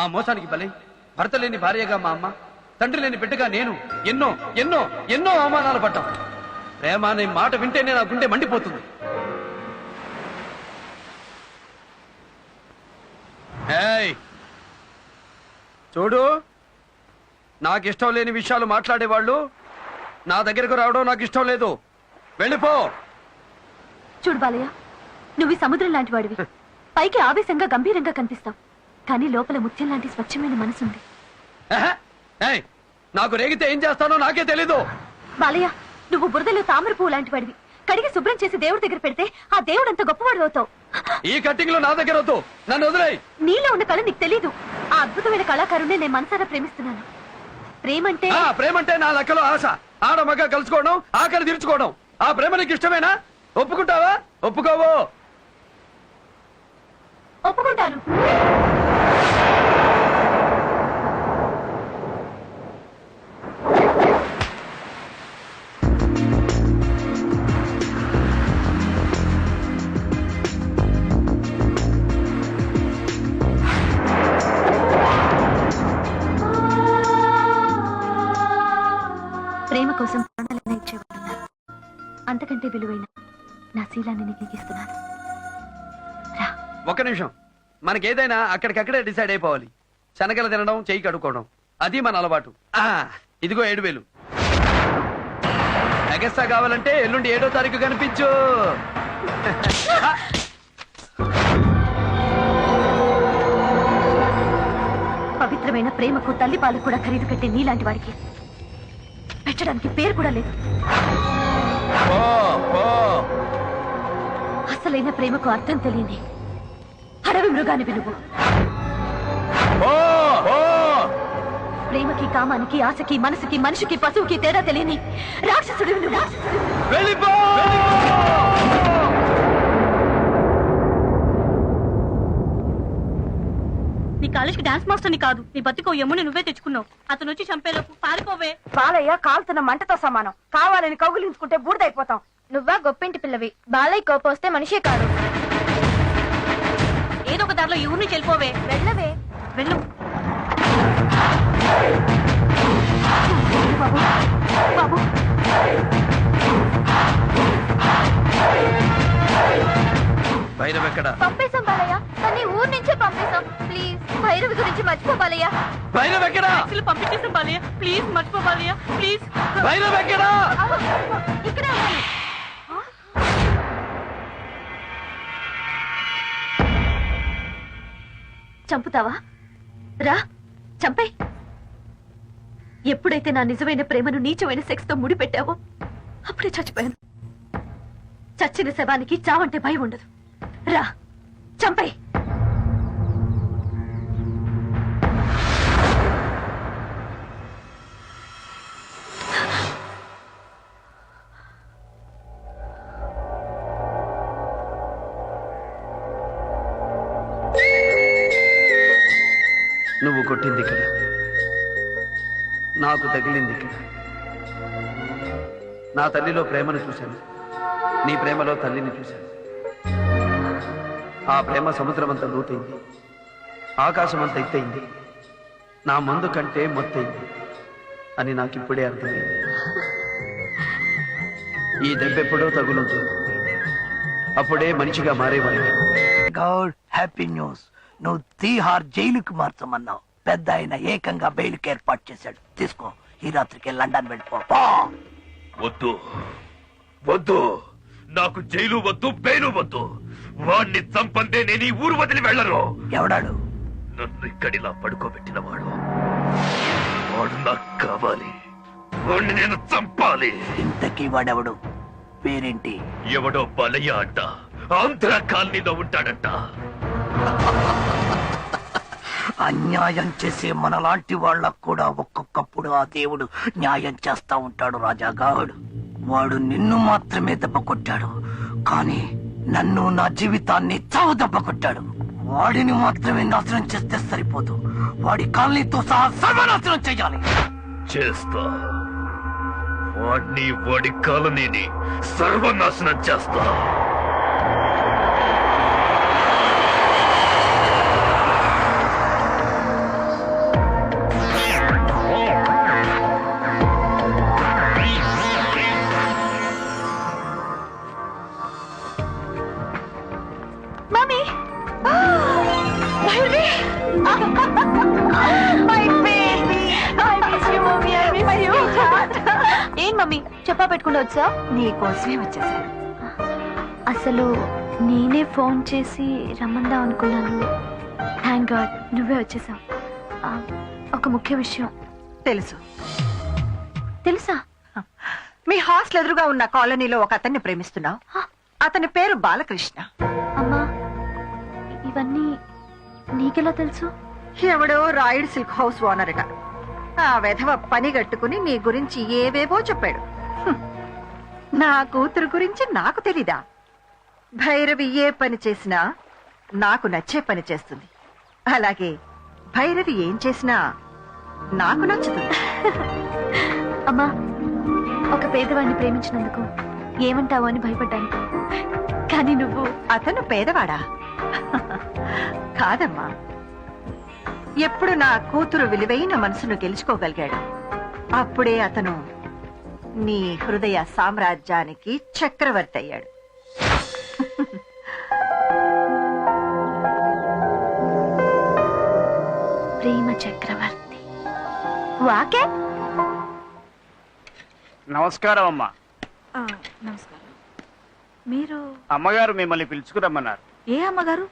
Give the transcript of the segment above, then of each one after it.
ఆ మోసానికి బలి భర్త లేని భార్యగా మా అమ్మ, తండ్రి లేని బిడ్డగా నేను ఎన్నో ఎన్నో ఎన్నో అవమానాలు పడ్డాం. ప్రేమ అనే మాట వింటేనే నా గుండె మండిపోతుంది. చూడు, నాకు ఇష్టం లేని విషయాలు మాట్లాడేవాళ్ళు నా దగ్గరకు రావడం నాకు ఇష్టం లేదు. వెళ్ళిపో. చూడు బాలయ్య, నువ్వు సముద్రం లాంటి వాడివి. పైకి ఆవేశంగా గంభీరంగా కనిపిస్తావు, కానీ లోపల ముత్యం లాంటి స్వచ్ఛమైన మనసుంది. నాకు రేగితే ఏం చేస్తానో నాకే తెలీదు. బాలయ్య, నువ్వు బురదలో తామర పువ్వు లాంటి వాడివి. కడిగి శుభ్రం చేసి దేవుడి దగ్గర పెడితే ఆ దేవుడు అంత గొప్పవాడు అవుతావు. ఈ కట్టింగ్ లో నా దగ్గర వద్దు, నన్ను వదిలేయ్. నీలో ఉన్న కళ నీకు తెలీదు. ఆ అద్భుతమైన కళాకారుణ్ణి నేను మనసారా ప్రేమిస్తున్నాను. ప్రేమంటే నా లెక్కలో ఆశ, ఆడ మగ కలుసుకోవడం, ఆకలి తీర్చుకోవడం. ఆ ప్రేమ నీకు ఇష్టమేనా? ఒప్పుకుంటావా? ఒప్పుకోవో? ఒప్పుకుంటాను. ప్రేమ కోసం ప్రాణాలైనా ఇచ్చేవాడున్నారు. అంతకంటే విలువైన నా శీలాన్ని నీకు ఇస్తున్నాను. ఒక్క నిమిషం, మనకేదైనా అక్కడికక్కడే డిసైడ్ అయిపోవాలి. శనగలు తినడం, చెయ్యి కడుక్కోవడం, అది మన అలవాటు. ఇదిగో 7,000. ఎగస్ట్రా కావాలంటే ఎల్లుండి 7వ తారీఖు కనిపించు. పవిత్రమైన ప్రేమకు తల్లి పాలు కూడా ఖరీదు కట్టే నీలాంటి వాడికి పెట్టడానికి పేరు కూడా లేదు. అసలైన ప్రేమకు అర్థం తెలియని అడవి మృగాన్ని విలువ. ప్రేమకి, కామానికి, ఆశకి, మనసుకి, మనిషికి, పశువుకి తేడా తెలియని రాక్షసుడు. నీ కాలేజ్కి డాన్స్ మాస్టర్ని కాదు, నీ బతికో యముని నువ్వే తెచ్చుకున్నావు. అతను వచ్చి చంపేలోపు పారిపోవే. బాలయ్య కాలుతున్న మంటతో సమానం. కావాలని కౌగులించుకుంటే బూడిదైపోతాం. నువ్వా గొప్పింటి పిల్లవి. బాలయ్య కోపం వస్తే మనిషే కాదు. ఏదో ఒక దారిలో ఈ ఊరిని చెల్లిపోవే. వెళ్ళవే. వెళ్ళు. బాబు, బాబు. భైరవ్ ఎక్కడ? పంపేశాం బాలయ్య, కానీ ఊరు నుంచే పంపేశాం. ప్లీజ్ భైరవి గురించి మర్చిపో బాలయ్య. భైరవ్ ఎక్కడ? పంపించేసాం బాలయ్య, ప్లీజ్ మర్చిపో బాలయ్య, ప్లీజ్. భైరవ్ ఎక్కడ? ఇక్కడ చంపుతావా? రా, చంపే. ఎప్పుడైతే నా నిజమైన ప్రేమను నీచమైన సెక్స్ తో ముడిపెట్టావో అప్పుడే చచ్చిపోయాను. చచ్చిన శవానికి చావంటే భయం ఉండదు. రా, చంపే. నువ్వు కొట్టింది ఇక్కడ, నాకు తగిలింది ఇక్కడ. నా తల్లిలో ప్రేమను చూశాను, నీ ప్రేమలో తల్లిని చూశాను. ఆ ప్రేమ సముద్రమంత లోతైంది, ఆకాశమంత ఎత్తైంది, నా మందు కంటే మొత్తైంది అని నాకిప్పుడే అర్థమైంది. ఈ దెబ్బెప్పుడో తగులుతుంది, అప్పుడే మనిషిగా మారేవాడిని. Goud, happy news. నువ్వు తీహార్ జైలుకి మార్చమన్నావు. పెద్ద ఆయన ఏకంగా బెయిల్కి ఏర్పాటు చేశాడు. తీసుకో, ఈ రాత్రికి లండన్ వెళ్ళిపో. వద్దు వద్దు, నాకు జైలు వద్దు, బెయిలు వద్దు. వాణ్ణి చంపందే నేను ఈ ఊరు వదిలి వెళ్ళను. ఎవడాడు? నన్ను ఇక్కడిలా పడుకోబెట్టిన వాడు. వాడు నాకు కావాలి, వాణ్ణి నేను చంపాలి. ఇంతకీ వాడెవడు? పేరేంటి? ఎవడో బలయ్య అంట, ఆంధ్ర కాలనీలో ఉంటాడంట. అన్యాయం చేసే మనలాంటి వాళ్ళకు కూడా ఒక్కొక్కప్పుడు ఆ దేవుడు న్యాయం చేస్తా ఉంటాడు. రాజాగాడు వాడు నిన్ను మాత్రమే దెబ్బ కొట్టాడు, కానీ నన్ను, నా జీవితాన్ని చావు దెబ్బ కొట్టాడు. వాడిని మాత్రమే నాశనం చేస్తే సరిపోదు, వాడి కాలనీతో సహా సర్వనాశనం చెయ్యాలి. చేస్తా, వాడిని, వాడి కాలనీని సర్వనాశనం చేస్తా. ఏం మమ్మీ చెప్పా పెట్టుకుంటూ వచ్చా? నీకోసమే వచ్చేసాను. అసలు నేనే ఫోన్ చేసి రమ్మందాం అనుకున్నాను. థ్యాంక్ గాడ్ నువ్వే వచ్చేసావు. ఒక ముఖ్య విషయం. తెలుసు. తెలుసా? మీ హాస్టల్ ఎదురుగా ఉన్న కాలనీలో ఒక అతన్ని ప్రేమిస్తున్నావు. అతని పేరు బాలకృష్ణ. అమ్మా ఇవన్నీ నీకెలా తెలుసు? ఎవడో రాయుడు సిల్క్ హౌస్ ఓనర్ అట. ఆ వెధవ పని గట్టుకుని నీ గురించి ఏవేవో చెప్పాడు. నా కూతురు గురించి నాకు తెలీదా? భైరవి ఏ పని చేసినా నాకు నచ్చే పని చేస్తుంది. అలాగే భైరవి ఏం చేసినా నాకు నచ్చుతుంది. అమ్మా ఒక పేదవాడిని ప్రేమించినందుకు ఏమంటావు అని భయపడ్డాను. కానీ నువ్వు అతను పేదవాడా? కాదమ్మా, ఎప్పుడు నా కూతురు విలువైన మనసును గెలుచుకోగలిగాడు అప్పుడే అతను నీ హృదయ సామ్రాజ్యానికి చక్రవర్తి అయ్యాడు. ప్రేమ చక్రవర్తి. వాకే నమస్కారం అమ్మా. నమస్కారం. మీరు అమ్మగారు మిమ్మల్ని పిలుచుకురమ్మన్నారు. ఏ అమ్మగారు?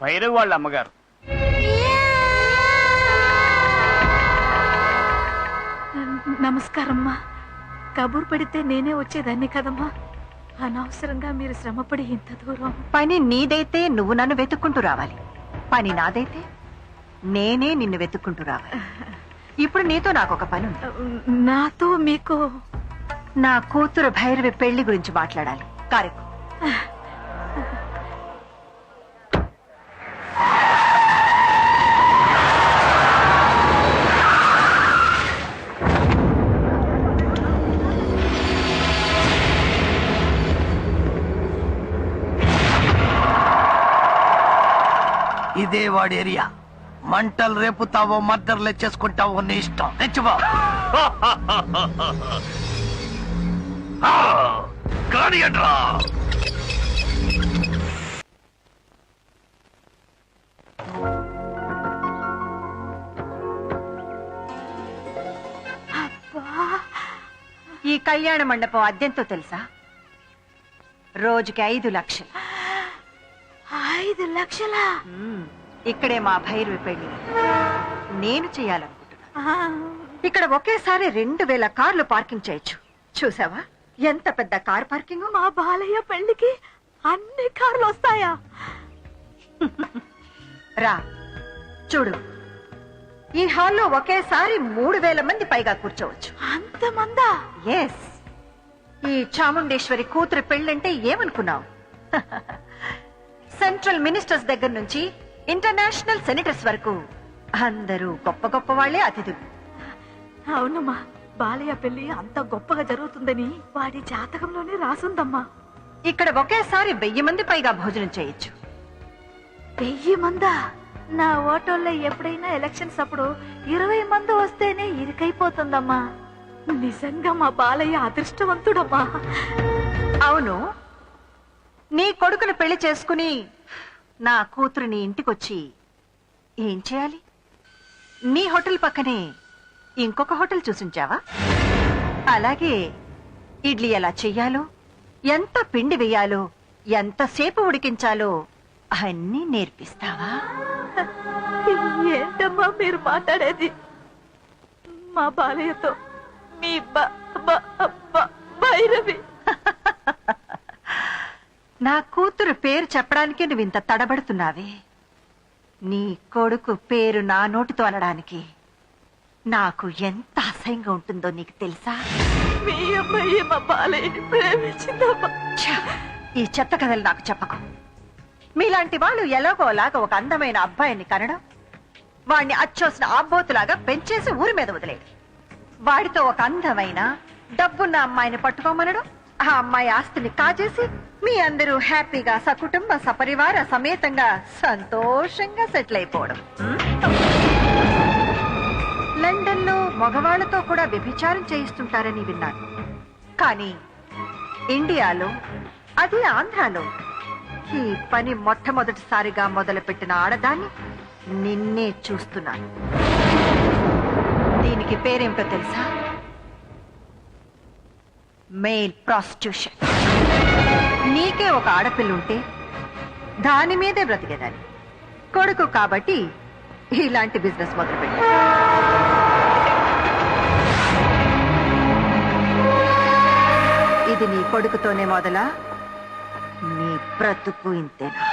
భైరవ్ వాళ్ళ అమ్మగారు. నమస్కారమ్మా. కబూర్ పెడితే నేనే వచ్చేదాన్ని కదమ్మా. అనవసరంగా మీరు శ్రమపడి ఇంత దూరం. పని నీదైతే నువ్వు నన్ను వెతుక్కుంటూ రావాలి. పని నాదైతే నేనే నిన్ను వెతుక్కుంటూ రావాలి. ఇప్పుడు నీతో నాకు ఒక పని ఉంది. నాతో మీకు? నా కూతురు భైరవి పెళ్లి గురించి మాట్లాడాలి. కారెక్కు. ఇదే వాడి ఏరియా. మంటలు రేపుతావో మర్డర్లే చేసుకుంటావో నీ ఇష్టం. తెచ్చుకో. కానీ అంట్రా ఈ కళ్యాణ మండపం అద్దెంతో తెలుసా? రోజుకి 5 లక్షలు. 5 లక్షలా? ఇక్కడే మా భైరవి పెళ్లి నేను చేయాలనుకుంటున్నా. ఇక్కడ ఒకేసారి 2000 కార్లు పార్కింగ్ చేయొచ్చు. చూసావా ఎంత పెద్ద కార్ పార్కింగ్? మా బాలయ్య పెళ్లికి అన్ని కార్లు వస్తాయా? రా చూడు, ఈ హాల్లో ఒకేసారి 3000 మంది పైగా కూర్చోవచ్చు. అంతమందా? ఎస్. ఈ చాముండేశ్వరి కూతురు పెళ్ళంటే ఏమనుకున్నావు? సెంట్రల్ మినిస్టర్స్ దగ్గర నుంచి ఇంటర్నేషనల్ సెనేటర్స్ వరకు అందరూ గొప్ప గొప్ప వాళ్లే అతిథులు. అవునమ్మా, బాలయ్య పెళ్లి అంత గొప్పగా జరుగుతుందని వాడి జాతకంలోనే రాసుందమ్మా. ఇక్కడ ఒకేసారి 1000 మంది పైగా భోజనం చేయొచ్చు. 1000 మందా? నా ఓటోల్లో ఎప్పుడైనా ఎలక్షన్స్ అప్పుడు 20 మంది వస్తేనే ఇరుకైపోతుందమ్మా. నిజంగా మా బాలయ్య అదృష్టవంతుడమ్మా. అవును, నీ కొడుకుని పెళ్లి చేసుకుని నా కూతురుని ఇంటికొచ్చి ఏం చేయాలి? నీ హోటల్ పక్కనే ఇంకొక హోటల్ చూసించావా? అలాగే ఇడ్లీ ఎలా చెయ్యాలో, ఎంత పిండి వేయాలో, ఎంతసేపు ఉడికించాలో అన్నీ నేర్పిస్తావా? ఏంటమ్మా మీరు మాట్లాడేది? మా బాలయ్యతో మీ భైరవి. నా కూతురు పేరు చెప్పడానికి నువ్వు ఇంత తడబడుతున్నావే. నీ కొడుకు పేరు నా నోటితో అనడానికి నాకు ఎంత అసహ్యంగా ఉంటుందో నీకు తెలుసా? మీ అమ్మాయి మా బాలయ్యని ప్రేమించిందమ్మా. ఈ చెత్త కథలు నాకు చెప్పకు. మీలాంటి వాళ్ళు ఎలాగోలాగా ఒక అందమైన అబ్బాయిని కనడం, వాడిని అచ్చోసిన ఆబోతులాగా పెంచేసి ఊరి మీద వదిలేడు. వాడితో ఒక అందమైన డబ్బున్న అమ్మాయిని పట్టుకోమనడం, ఆ అమ్మాయి ఆస్తిని కాజేసి మీ అందరూ హ్యాపీగా సకుటుంబ సపరివార సమేతంగా సంతోషంగా సెటిల్ అయిపోవడం. లండన్ లో మగవాళ్లతో కూడా వ్యభిచారం చేయిస్తుంటారని విన్నాను. కానీ ఇండియాలో, అది ఆంధ్రాలో ఈ పని మొట్టమొదటిసారిగా మొదలుపెట్టిన ఆడదాన్ని నిన్నే చూస్తున్నాను. దీనికి పేరేమిటో తెలుసా? Mail prostitution. నీకే ఒక ఆడపిల్ల ఉంటే దాని మీదే బ్రతికేదాన్ని. కొడుకు కాబట్టి ఇలాంటి బిజినెస్ మొదలుపెట్టా. ఇది నీ కొడుకుతోనే మొదలా? నీ బ్రతుకు ఇంతేనా?